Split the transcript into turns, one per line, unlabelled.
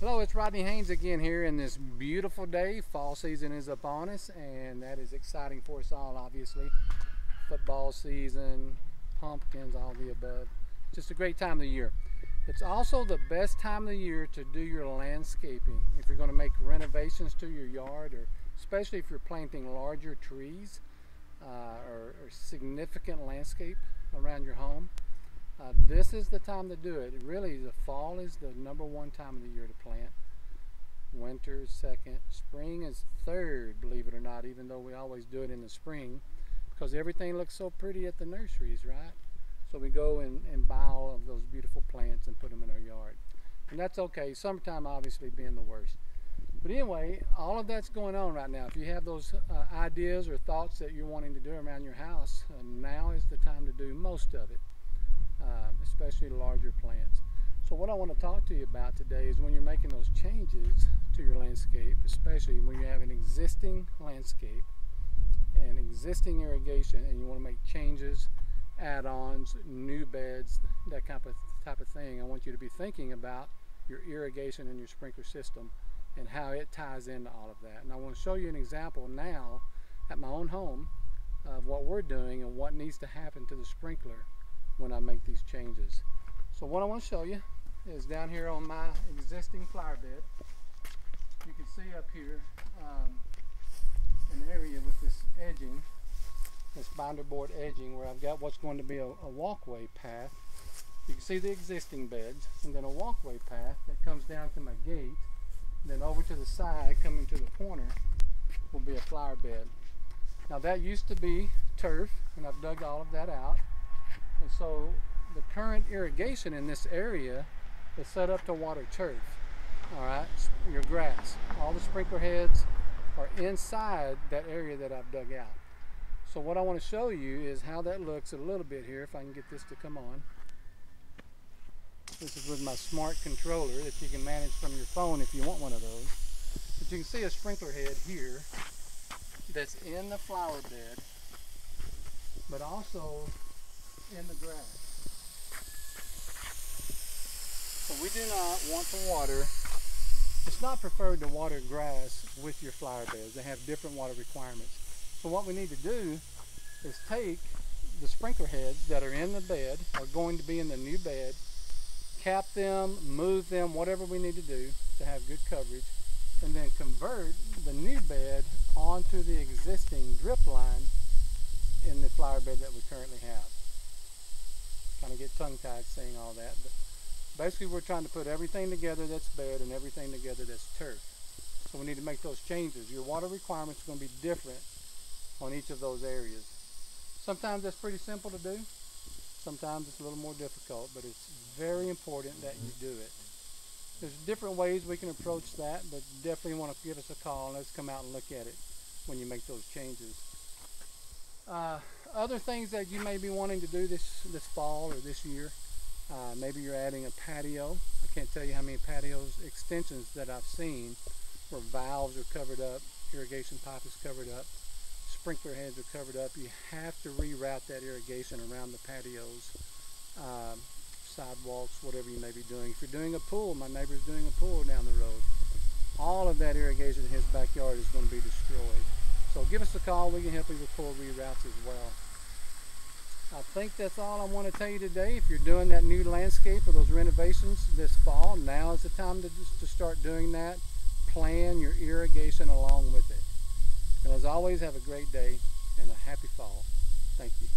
Hello, it's Rodney Haynes again here in this beautiful day. Fall season is upon us, and that is exciting for us all, obviously. Football season, pumpkins, all the above. Just a great time of the year. It's also the best time of the year to do your landscaping. If you're going to make renovations to your yard, or especially if you're planting larger trees or significant landscape around your home, this is the time to do it. Really, the fall is the #1 time of the year to plant. Winter is second. Spring is third, believe it or not, even though we always do it in the spring, because everything looks so pretty at the nurseries, right? So we go and buy all of those beautiful plants and put them in our yard. And that's okay. Summertime obviously being the worst. But anyway, all of that's going on right now. If you have those ideas or thoughts that you're wanting to do around your house, now is the time to do most of it. Especially larger plants. So what I want to talk to you about today is when you're making those changes to your landscape, especially when you have an existing landscape and existing irrigation and you want to make changes, add-ons, new beds, that type of thing. I want you to be thinking about your irrigation and your sprinkler system and how it ties into all of that. And I want to show you an example now at my own home of what we're doing and what needs to happen to the sprinkler when I make these changes. So what I want to show you is down here on my existing flower bed. You can see up here an area with this edging, this binder board edging, where I've got what's going to be a walkway path. You can see the existing beds, and then a walkway path that comes down to my gate. Then over to the side, coming to the corner, will be a flower bed. Now that used to be turf, and I've dug all of that out. And so the current irrigation in this area is set up to water turf, all right, your grass. All the sprinkler heads are inside that area that I've dug out. So what I want to show you is how that looks a little bit here, if I can get this to come on. This is with my smart controller that you can manage from your phone if you want one of those. But you can see a sprinkler head here that's in the flower bed, but also in the grass. So we do not want to water, it's not preferred to water grass with your flower beds. They have different water requirements. So what we need to do is take the sprinkler heads that are in the bed, are going to be in the new bed, cap them, move them, whatever we need to do to have good coverage, and then convert the new bed onto the existing drip line in the flower bed that we currently have. Kind of get tongue-tied saying all that, but basically we're trying to put everything together that's bed and everything together that's turf. So we need to make those changes. Your water requirements are going to be different on each of those areas. Sometimes that's pretty simple to do. Sometimes it's a little more difficult, but it's very important that you do it. There's different ways we can approach that, but definitely want to give us a call and let's come out and look at it when you make those changes. Other things that you may be wanting to do this fall or this year, maybe you're adding a patio. I can't tell you how many patios extensions that I've seen where valves are covered up, irrigation pipe is covered up, sprinkler heads are covered up. You have to reroute that irrigation around the patios, sidewalks, whatever you may be doing. If you're doing a pool, my neighbor's doing a pool down the road, all of that irrigation in his backyard is going to be destroyed. So give us a call, we can help you with pool reroutes as well. I think that's all I want to tell you today. If you're doing that new landscape or those renovations this fall, now is the time to start doing that. Plan your irrigation along with it. And as always, have a great day and a happy fall. Thank you.